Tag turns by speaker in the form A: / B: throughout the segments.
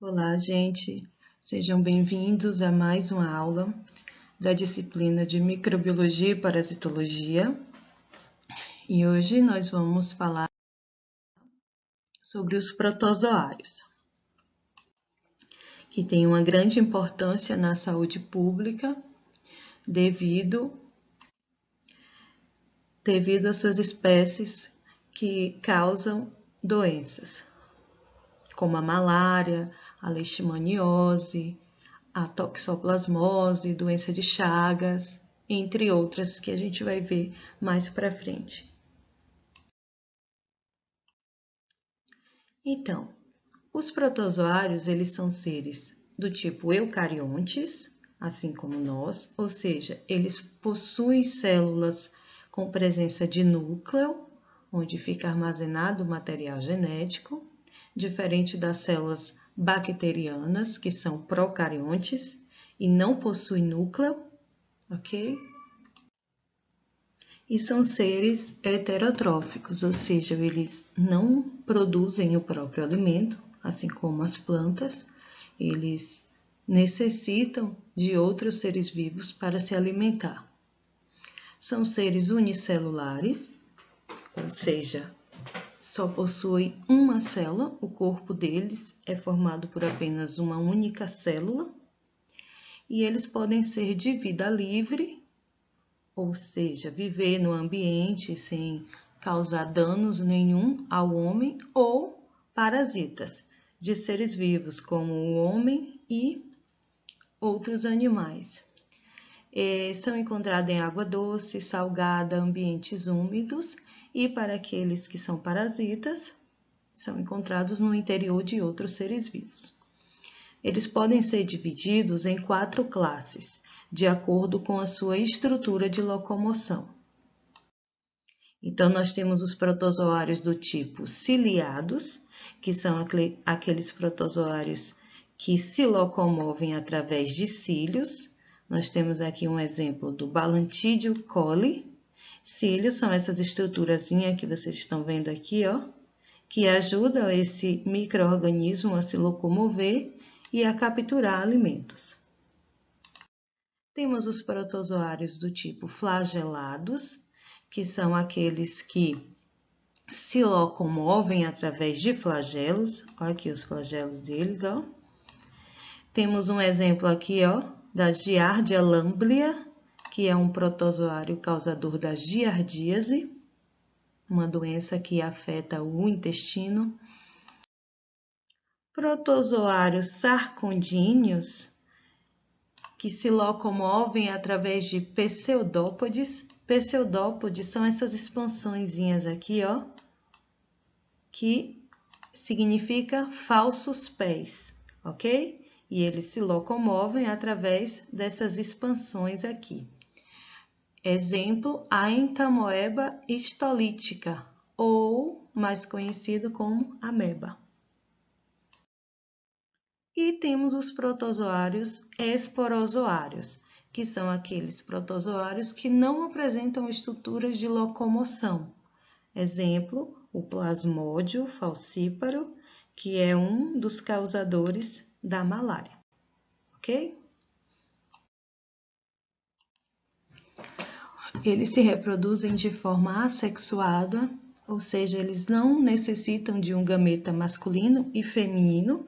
A: Olá, gente! Sejam bem-vindos a mais uma aula da disciplina de Microbiologia e Parasitologia. E hoje nós vamos falar sobre os protozoários, que têm uma grande importância na saúde pública devido às suas espécies que causam doenças, como a malária, a leishmaniose, a toxoplasmose, doença de Chagas, entre outras que a gente vai ver mais para frente. Então, os protozoários, eles são seres do tipo eucariontes, assim como nós, ou seja, eles possuem células com presença de núcleo, onde fica armazenado o material genético, diferente das células bacterianas, que são procariontes e não possuem núcleo, ok? E são seres heterotróficos, ou seja, eles não produzem o próprio alimento, assim como as plantas, eles necessitam de outros seres vivos para se alimentar. São seres unicelulares, ou seja, só possuem uma célula, o corpo deles é formado por apenas uma única célula, e eles podem ser de vida livre, ou seja, viver no ambiente sem causar danos nenhum ao homem, ou parasitas de seres vivos, como o homem e outros animais. São encontrados em água doce, salgada, ambientes úmidos, e para aqueles que são parasitas, são encontrados no interior de outros seres vivos. Eles podem ser divididos em 4 classes, de acordo com a sua estrutura de locomoção. Então, nós temos os protozoários do tipo ciliados, que são aqueles protozoários que se locomovem através de cílios. Nós temos aqui um exemplo do Balantidio coli. Cílios são essas estruturazinhas que vocês estão vendo aqui, ó, que ajudam esse micro-organismo a se locomover e a capturar alimentos. Temos os protozoários do tipo flagelados, que são aqueles que se locomovem através de flagelos. Olha aqui os flagelos deles, ó. Temos um exemplo aqui, ó, da Giardia lamblia, que é um protozoário causador da giardíase, uma doença que afeta o intestino. Protozoários sarcodíneos, que se locomovem através de pseudópodes. Pseudópodes são essas expansõezinhas aqui, ó, que significa falsos pés, ok? E eles se locomovem através dessas expansões aqui. Exemplo, a entamoeba histolítica, ou mais conhecido como ameba. E temos os protozoários esporozoários, que são aqueles protozoários que não apresentam estruturas de locomoção. Exemplo, o Plasmódio falcíparo, que é um dos causadores da malária, ok? Eles se reproduzem de forma assexuada, ou seja, eles não necessitam de um gameta masculino e feminino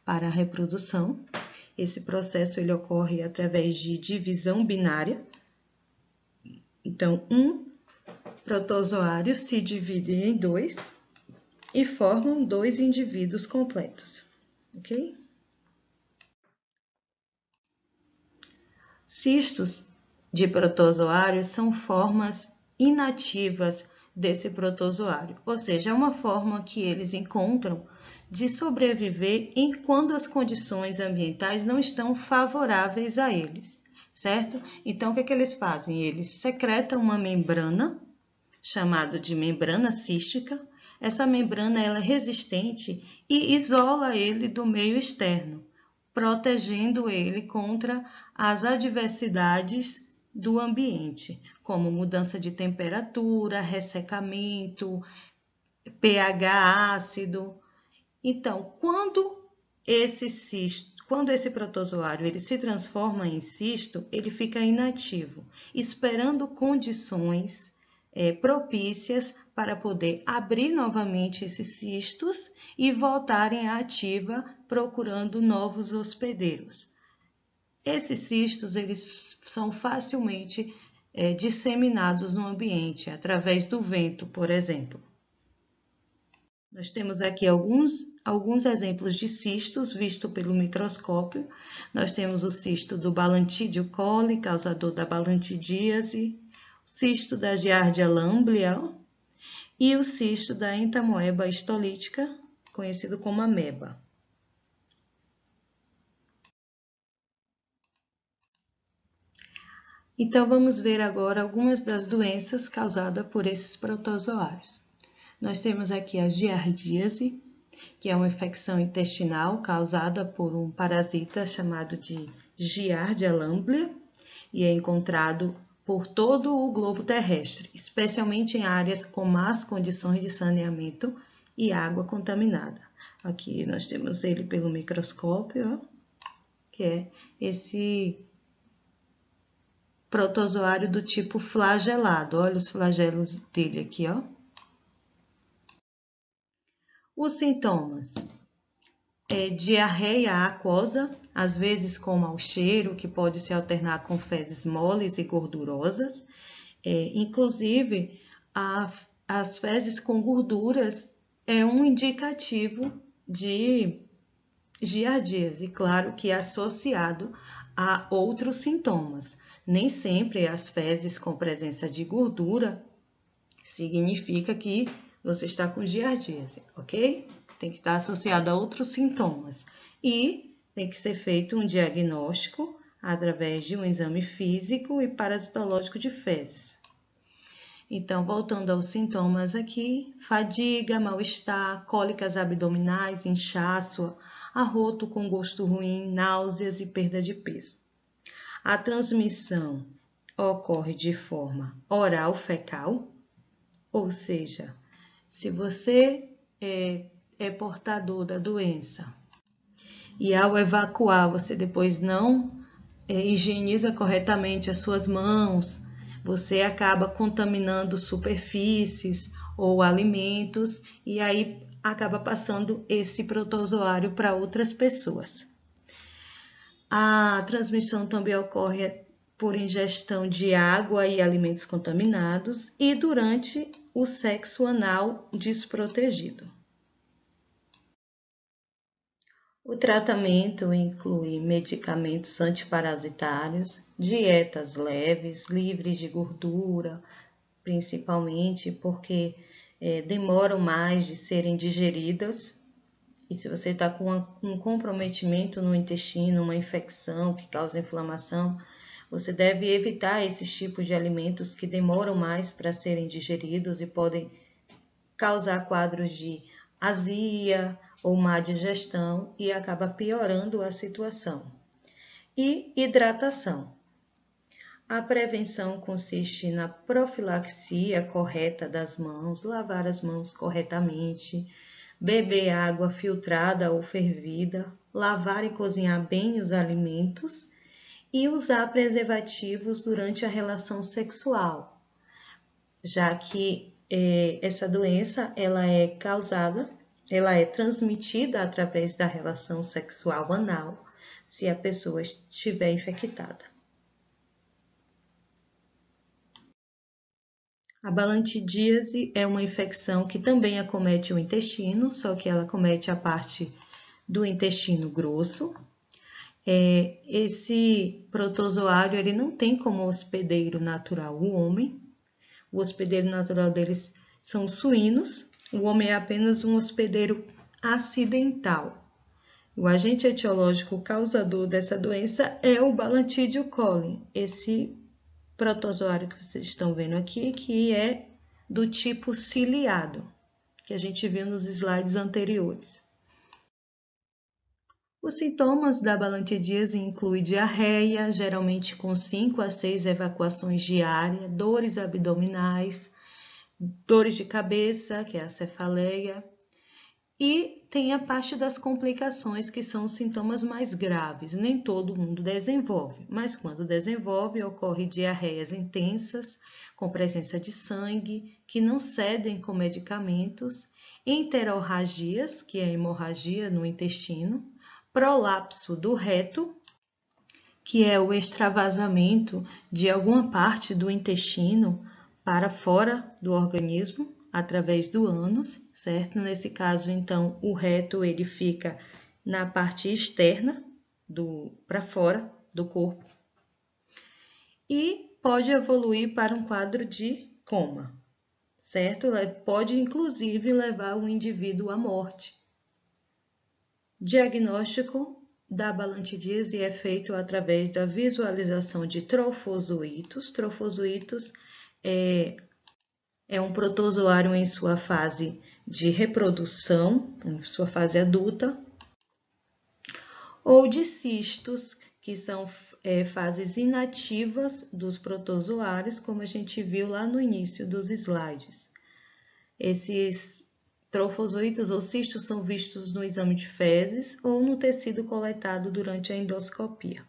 A: para a reprodução. Esse processo ele ocorre através de divisão binária. Então, um protozoário se divide em 2 e formam 2 indivíduos completos, ok? Cistos de protozoários são formas inativas desse protozoário, ou seja, é uma forma que eles encontram de sobreviver enquanto as condições ambientais não estão favoráveis a eles, certo? Então, o que eles fazem? Eles secretam uma membrana, chamada de membrana cística. Essa membrana ela é resistente e isola ele do meio externo, protegendo ele contra as adversidades do ambiente, como mudança de temperatura, ressecamento, pH ácido. Então, quando esse cisto, quando esse protozoário ele se transforma em cisto, ele fica inativo, esperando condições propícias para poder abrir novamente esses cistos e voltarem à ativa, procurando novos hospedeiros. Esses cistos eles são facilmente disseminados no ambiente, através do vento, por exemplo. Nós temos aqui alguns exemplos de cistos vistos pelo microscópio. Nós temos o cisto do Balantidio coli, causador da balantidíase, o cisto da Giardia lamblia e o cisto da Entamoeba histolítica, conhecido como ameba. Então, vamos ver agora algumas das doenças causadas por esses protozoários. Nós temos aqui a giardíase, que é uma infecção intestinal causada por um parasita chamado de Giardia lamblia e é encontrado por todo o globo terrestre, especialmente em áreas com más condições de saneamento e água contaminada. Aqui nós temos ele pelo microscópio, que é esse protozoário do tipo flagelado. Olha os flagelos dele aqui, ó. Os sintomas diarreia aquosa, às vezes com mau cheiro, que pode se alternar com fezes moles e gordurosas. Inclusive, as fezes com gorduras é um indicativo de giardíase, claro que associado a outros sintomas. Nem sempre as fezes com presença de gordura significa que você está com giardíase, ok? Tem que estar associado a outros sintomas. E tem que ser feito um diagnóstico através de um exame físico e parasitológico de fezes. Então, voltando aos sintomas aqui, fadiga, mal-estar, cólicas abdominais, inchaço, arroto com gosto ruim, náuseas e perda de peso. A transmissão ocorre de forma oral fecal, ou seja, se você é portador da doença e ao evacuar você depois não higieniza corretamente as suas mãos, você acaba contaminando superfícies ou alimentos e aí acaba passando esse protozoário para outras pessoas. A transmissão também ocorre por ingestão de água e alimentos contaminados e durante o sexo anal desprotegido. O tratamento inclui medicamentos antiparasitários, dietas leves, livres de gordura, principalmente porque demoram mais de serem digeridas. E se você está com um comprometimento no intestino, uma infecção que causa inflamação, você deve evitar esses tipos de alimentos que demoram mais para serem digeridos e podem causar quadros de azia ou má digestão e acaba piorando a situação. E hidratação. A prevenção consiste na profilaxia correta das mãos, lavar as mãos corretamente, beber água filtrada ou fervida, lavar e cozinhar bem os alimentos e usar preservativos durante a relação sexual, já que essa doença ela é transmitida através da relação sexual anal, se a pessoa estiver infectada. A balantidíase é uma infecção que também acomete o intestino, só que ela acomete a parte do intestino grosso. Esse protozoário ele não tem como hospedeiro natural o homem. O hospedeiro natural deles são os suínos. O homem é apenas um hospedeiro acidental. O agente etiológico causador dessa doença é o Balantidio coli, esse protozoário que vocês estão vendo aqui, que é do tipo ciliado, que a gente viu nos slides anteriores. Os sintomas da balantidíase incluem diarreia, geralmente com 5 a 6 evacuações diárias, dores abdominais, dores de cabeça, que é a cefaleia, e tem a parte das complicações, que são os sintomas mais graves. Nem todo mundo desenvolve, mas quando desenvolve, ocorre diarreias intensas, com presença de sangue, que não cedem com medicamentos, enterorragias, que é a hemorragia no intestino, prolapso do reto, que é o extravasamento de alguma parte do intestino para fora do organismo, através do ânus, certo? Nesse caso, então, o reto ele fica na parte externa, para fora do corpo, e pode evoluir para um quadro de coma, certo? Pode, inclusive, levar o indivíduo à morte. Diagnóstico da balantidíase é feito através da visualização de trofozoítos. Trofozoítos é um protozoário em sua fase de reprodução, em sua fase adulta, ou de cistos, que são fases inativas dos protozoários, como a gente viu lá no início dos slides. Esses trofozoítos ou cistos são vistos no exame de fezes ou no tecido coletado durante a endoscopia.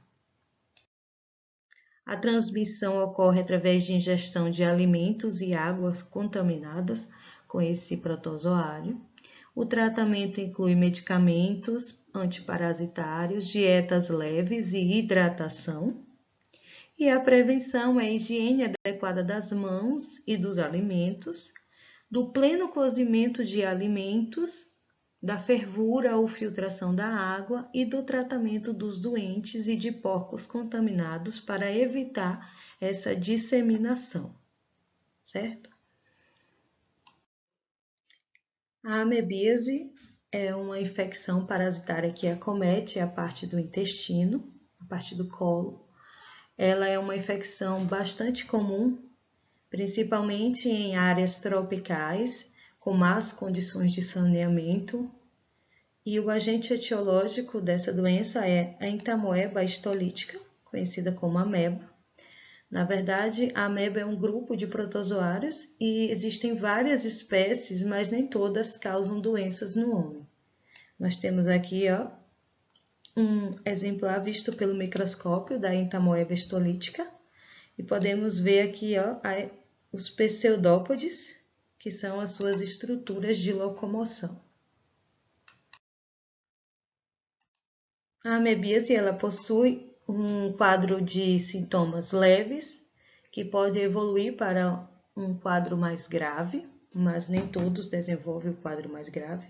A: A transmissão ocorre através de ingestão de alimentos e águas contaminadas com esse protozoário. O tratamento inclui medicamentos antiparasitários, dietas leves e hidratação. E a prevenção é a higiene adequada das mãos e dos alimentos, do pleno cozimento de alimentos, da fervura ou filtração da água e do tratamento dos doentes e de porcos contaminados para evitar essa disseminação, certo? A amebíase é uma infecção parasitária que acomete a parte do intestino, a parte do colo. Ela é uma infecção bastante comum, principalmente em áreas tropicais, com más condições de saneamento. E o agente etiológico dessa doença é a entamoeba histolítica, conhecida como ameba. Na verdade, a ameba é um grupo de protozoários e existem várias espécies, mas nem todas causam doenças no homem. Nós temos aqui um exemplar visto pelo microscópio da entamoeba histolítica e podemos ver aqui os pseudópodes, que são as suas estruturas de locomoção. A amebíase ela possui um quadro de sintomas leves, que pode evoluir para um quadro mais grave, mas nem todos desenvolvem o quadro mais grave.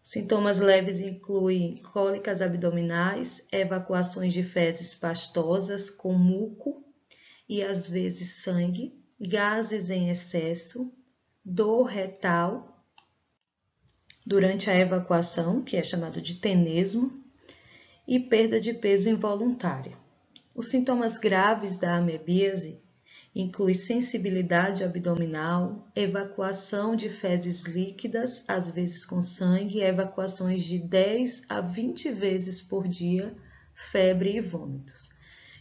A: Sintomas leves incluem cólicas abdominais, evacuações de fezes pastosas com muco e às vezes sangue, gases em excesso, dor retal durante a evacuação, que é chamado de tenesmo, e perda de peso involuntária. Os sintomas graves da amebíase incluem sensibilidade abdominal, evacuação de fezes líquidas, às vezes com sangue, e evacuações de 10 a 20 vezes por dia, febre e vômitos.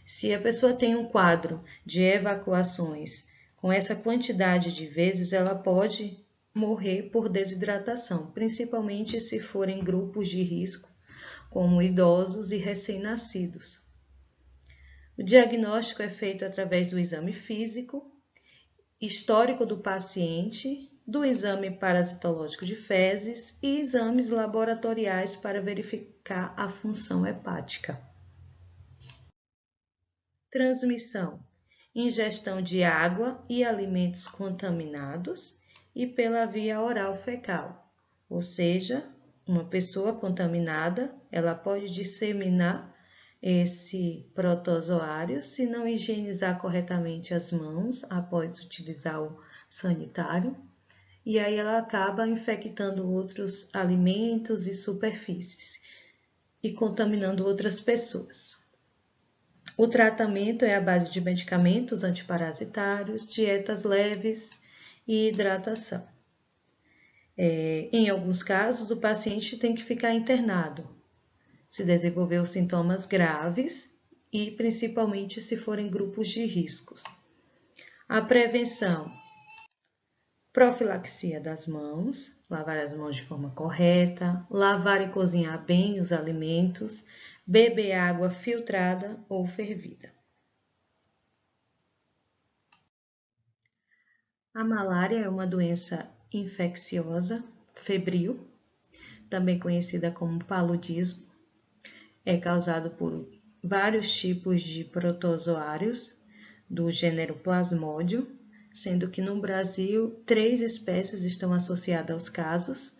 A: Se a pessoa tem um quadro de evacuações com essa quantidade de vezes, ela pode morrer por desidratação, principalmente se forem grupos de risco, como idosos e recém-nascidos. O diagnóstico é feito através do exame físico, histórico do paciente, do exame parasitológico de fezes e exames laboratoriais para verificar a função hepática. Transmissão: ingestão de água e alimentos contaminados e pela via oral fecal, ou seja, uma pessoa contaminada, ela pode disseminar esse protozoário se não higienizar corretamente as mãos após utilizar o sanitário, e aí ela acaba infectando outros alimentos e superfícies e contaminando outras pessoas. O tratamento é à base de medicamentos antiparasitários, dietas leves e hidratação. Em alguns casos, o paciente tem que ficar internado, se desenvolver os sintomas graves e principalmente se forem grupos de riscos. A prevenção: profilaxia das mãos, lavar as mãos de forma correta, lavar e cozinhar bem os alimentos, beber água filtrada ou fervida. A malária é uma doença infecciosa, febril, também conhecida como paludismo. É causado por vários tipos de protozoários do gênero Plasmodium, sendo que no Brasil 3 espécies estão associadas aos casos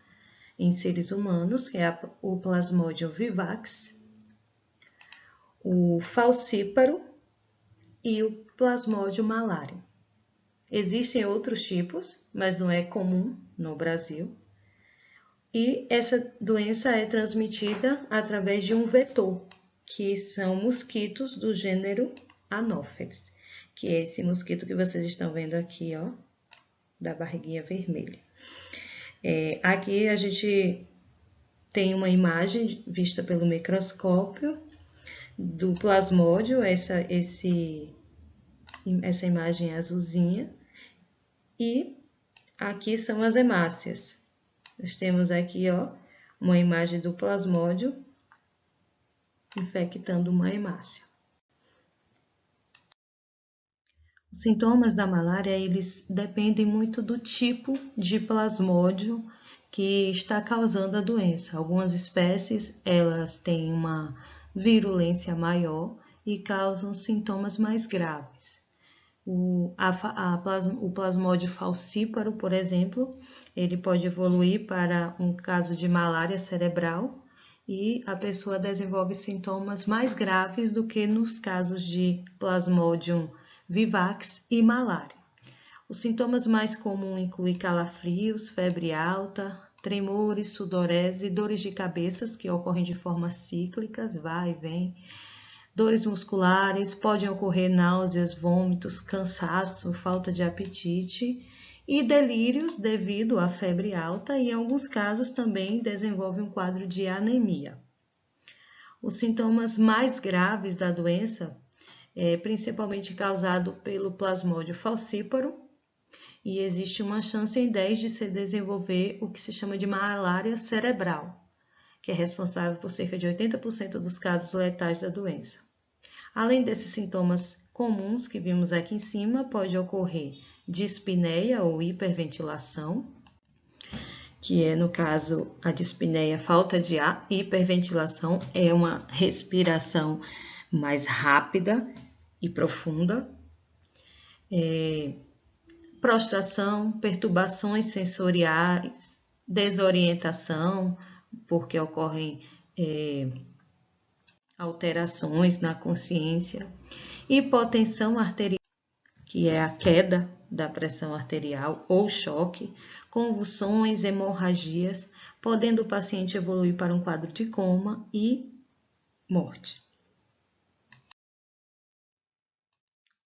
A: em seres humanos, que é o Plasmodium vivax, o falcíparo e o Plasmodium malarium. Existem outros tipos, mas não é comum no Brasil. E essa doença é transmitida através de um vetor, que são mosquitos do gênero Anopheles, que é esse mosquito que vocês estão vendo aqui, ó, da barriguinha vermelha. Aqui a gente tem uma imagem vista pelo microscópio do plasmódio, essa imagem azulzinha, e aqui são as hemácias. Nós temos aqui, ó, uma imagem do plasmódio infectando uma hemácia. Os sintomas da malária, eles dependem muito do tipo de plasmódio que está causando a doença. Algumas espécies, elas têm uma virulência maior e causam sintomas mais graves. O plasmódio falcíparo, por exemplo, ele pode evoluir para um caso de malária cerebral e a pessoa desenvolve sintomas mais graves do que nos casos de plasmodium vivax e malária. Os sintomas mais comuns incluem calafrios, febre alta, tremores, sudorese e dores de cabeça que ocorrem de forma cíclicas, vai e vem. Dores musculares, podem ocorrer náuseas, vômitos, cansaço, falta de apetite e delírios devido à febre alta e, em alguns casos, também desenvolve um quadro de anemia. Os sintomas mais graves da doença é principalmente causado pelo plasmódio falcíparo e existe uma chance em 10 de se desenvolver o que se chama de malária cerebral, que é responsável por cerca de 80% dos casos letais da doença. Além desses sintomas comuns que vimos aqui em cima, pode ocorrer dispneia ou hiperventilação, que é, no caso, a dispneia, falta de ar, e hiperventilação é uma respiração mais rápida e profunda. Prostração, perturbações sensoriais, desorientação, porque ocorrem alterações na consciência, hipotensão arterial, que é a queda da pressão arterial ou choque, convulsões, hemorragias, podendo o paciente evoluir para um quadro de coma e morte.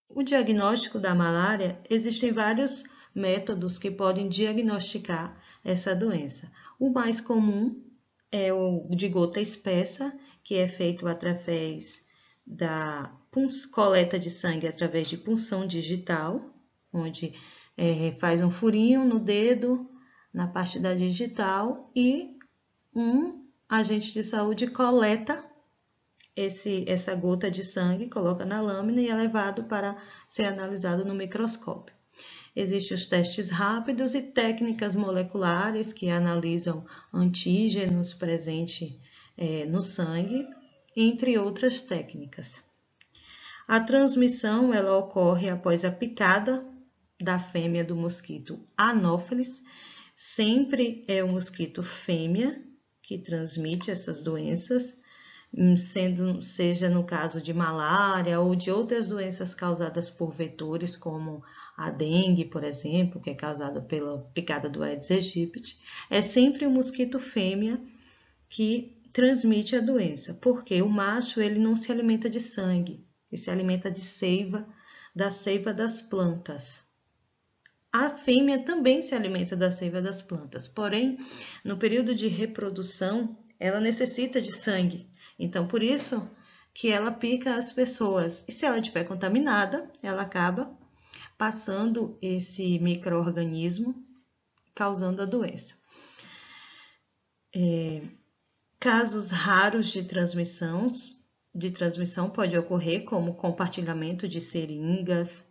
A: O diagnóstico da malária, existem vários métodos que podem diagnosticar essa doença. O mais comum é o de gota espessa, que é feito através da coleta de sangue através de punção digital, onde faz um furinho no dedo, na parte da digital, e um agente de saúde coleta essa gota de sangue, coloca na lâmina e é levado para ser analisado no microscópio. Existem os testes rápidos e técnicas moleculares que analisam antígenos presentes no sangue, entre outras técnicas. A transmissão ela ocorre após a picada da fêmea do mosquito Anopheles. Sempre é o mosquito fêmea que transmite essas doenças, seja no caso de malária ou de outras doenças causadas por vetores, como a dengue, por exemplo, que é causada pela picada do Aedes aegypti. É sempre o mosquito fêmea que transmite a doença, porque o macho ele não se alimenta de sangue, ele se alimenta de seiva, da seiva das plantas. A fêmea também se alimenta da seiva das plantas, porém, no período de reprodução, ela necessita de sangue. Então, por isso que ela pica as pessoas. E se ela estiver contaminada, ela acaba passando esse micro-organismo, causando a doença. Casos raros de transmissão pode ocorrer, como compartilhamento de seringas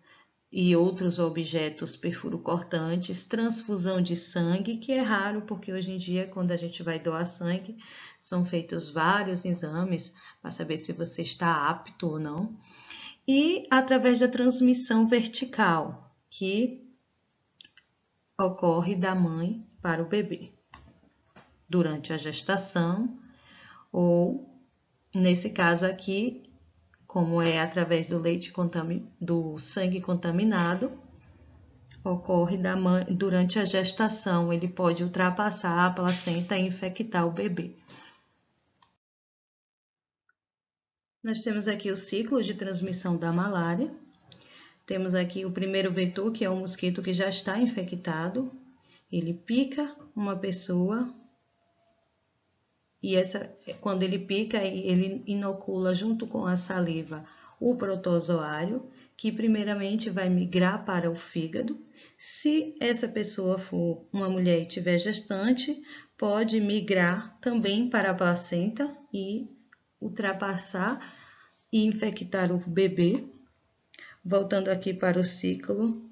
A: e outros objetos perfurocortantes, transfusão de sangue, que é raro porque hoje em dia, quando a gente vai doar sangue, são feitos vários exames para saber se você está apto ou não, e através da transmissão vertical, que ocorre da mãe para o bebê, durante a gestação, ou, nesse caso aqui, como é através do do sangue contaminado, ocorre da mãe, durante a gestação, ele pode ultrapassar a placenta e infectar o bebê. Nós temos aqui o ciclo de transmissão da malária. Temos aqui o primeiro vetor, que é o mosquito que já está infectado. Ele pica uma pessoa e quando ele pica, ele inocula junto com a saliva o protozoário, que primeiramente vai migrar para o fígado. Se essa pessoa for uma mulher e estiver gestante, pode migrar também para a placenta e ultrapassar e infectar o bebê. Voltando aqui para o ciclo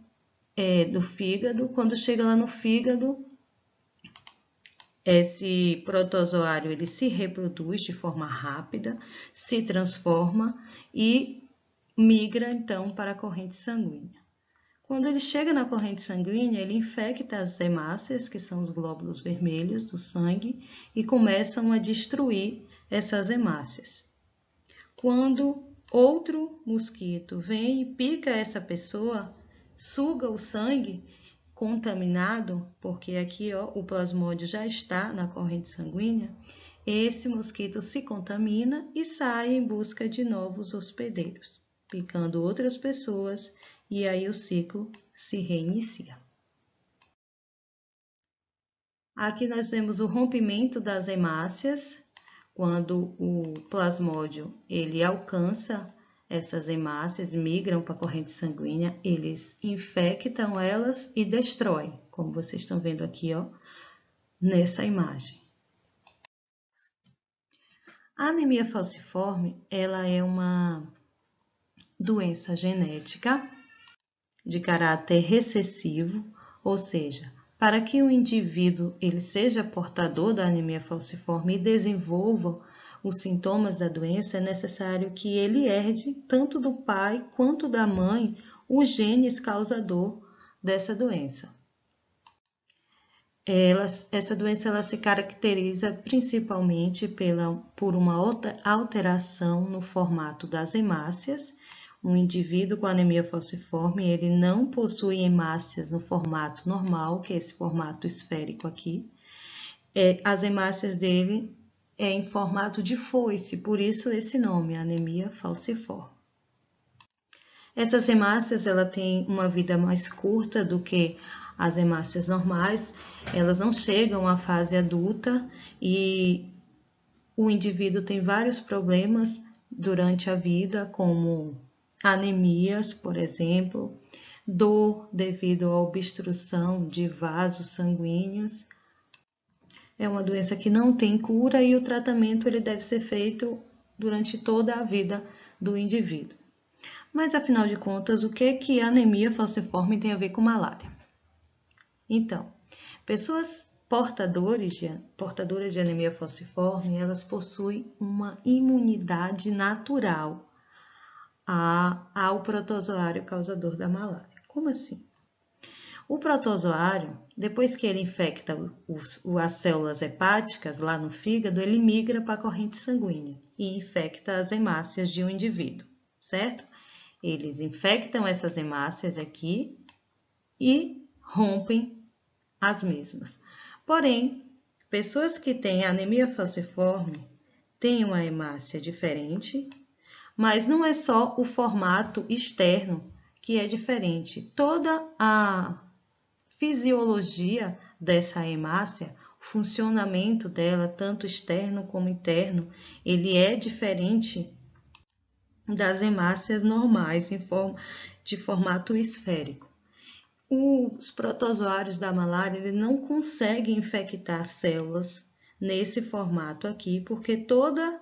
A: do fígado, quando chega lá no fígado, esse protozoário ele se reproduz de forma rápida, se transforma e migra então para a corrente sanguínea. Quando ele chega na corrente sanguínea, ele infecta as hemácias, que são os glóbulos vermelhos do sangue, e começam a destruir essas hemácias. Quando outro mosquito vem e pica essa pessoa, suga o sangue contaminado, porque aqui o plasmódio já está na corrente sanguínea, esse mosquito se contamina e sai em busca de novos hospedeiros, picando outras pessoas, e aí o ciclo se reinicia. Aqui nós vemos o rompimento das hemácias, quando o plasmódio ele alcança essas hemácias, migram para a corrente sanguínea, eles infectam elas e destroem, como vocês estão vendo aqui, nessa imagem. A anemia falciforme, ela é uma doença genética de caráter recessivo, ou seja, para que o indivíduo ele seja portador da anemia falciforme e desenvolva os sintomas da doença, é necessário que ele herde, tanto do pai quanto da mãe, os genes causador dessa doença. Essa doença ela se caracteriza principalmente por uma alteração no formato das hemácias. Um indivíduo com anemia falciforme, ele não possui hemácias no formato normal, que é esse formato esférico aqui. As hemácias dele em formato de foice, por isso esse nome, anemia falciforme. Essas hemácias ela têm uma vida mais curta do que as hemácias normais, elas não chegam à fase adulta e o indivíduo tem vários problemas durante a vida, como anemias, por exemplo, dor devido à obstrução de vasos sanguíneos. É uma doença que não tem cura e o tratamento ele deve ser feito durante toda a vida do indivíduo. Mas, afinal de contas, o que a anemia falciforme tem a ver com malária? Então, pessoas portadoras de anemia falciforme, elas possuem uma imunidade natural ao protozoário causador da malária. Como assim? O protozoário, depois que ele infecta as células hepáticas lá no fígado, ele migra para a corrente sanguínea e infecta as hemácias de um indivíduo, certo? Eles infectam essas hemácias aqui e rompem as mesmas. Porém, pessoas que têm anemia falciforme têm uma hemácia diferente, mas não é só o formato externo que é diferente. Toda a fisiologia dessa hemácia, o funcionamento dela, tanto externo como interno, ele é diferente das hemácias normais de formato esférico. Os protozoários da malária ele não conseguem infectar células nesse formato aqui, porque toda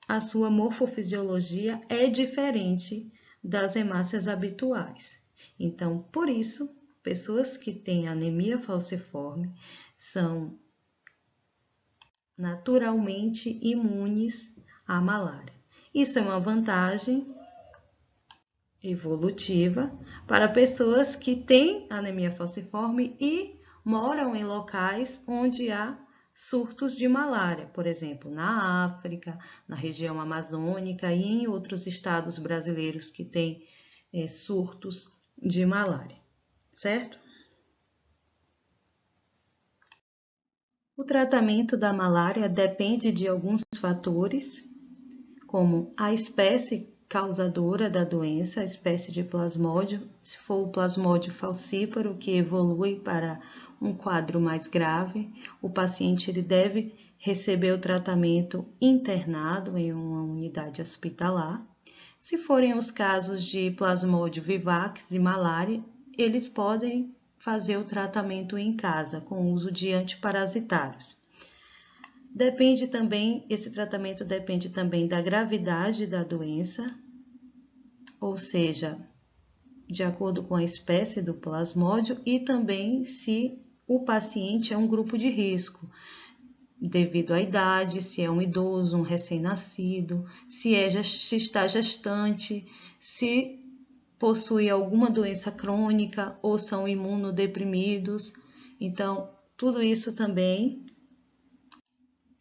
A: a sua morfofisiologia é diferente das hemácias habituais. Então, por isso, pessoas que têm anemia falciforme são naturalmente imunes à malária. Isso é uma vantagem evolutiva para pessoas que têm anemia falciforme e moram em locais onde há surtos de malária, por exemplo, na África, na região amazônica e em outros estados brasileiros que têm surtos de malária, certo? O tratamento da malária depende de alguns fatores, como a espécie causadora da doença, a espécie de plasmódio, se for o plasmódio falcíparo que evolui para um quadro mais grave, o paciente ele deve receber o tratamento internado em uma unidade hospitalar. Se forem os casos de plasmódio vivax e malária, eles podem fazer o tratamento em casa com o uso de antiparasitários. Esse tratamento depende também da gravidade da doença, ou seja, de acordo com a espécie do plasmódio e também se o paciente é um grupo de risco, devido à idade, se é um idoso, um recém-nascido, se está gestante, se possui alguma doença crônica ou são imunodeprimidos. Então, tudo isso também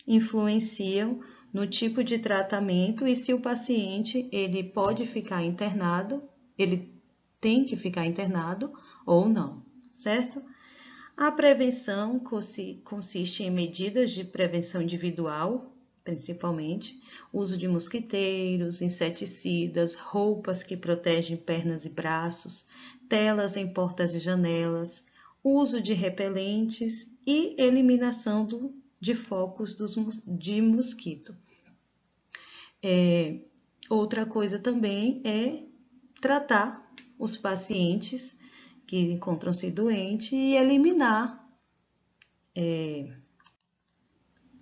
A: influenciam no tipo de tratamento e se o paciente ele pode ficar internado, ele tem que ficar internado ou não, certo? A prevenção consiste em medidas de prevenção individual, principalmente, uso de mosquiteiros, inseticidas, roupas que protegem pernas e braços, telas em portas e janelas, uso de repelentes e eliminação de focos de mosquito. Outra coisa também é tratar os pacientes que encontram-se doentes e eliminar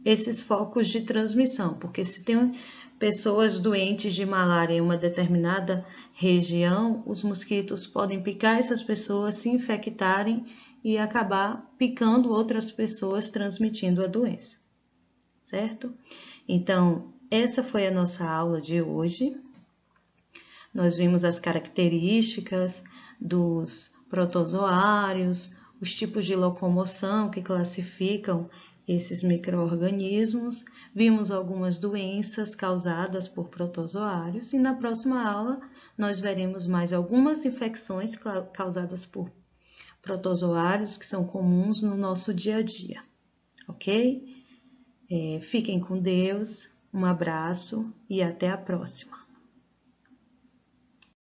A: esses focos de transmissão, porque se tem pessoas doentes de malária em uma determinada região, os mosquitos podem picar essas pessoas, se infectarem e acabar picando outras pessoas, transmitindo a doença, certo? Então, essa foi a nossa aula de hoje. Nós vimos as características dos protozoários, os tipos de locomoção que classificam esses micro-organismos, vimos algumas doenças causadas por protozoários e na próxima aula nós veremos mais algumas infecções causadas por protozoários que são comuns no nosso dia a dia, ok? Fiquem com Deus, um abraço e até a próxima.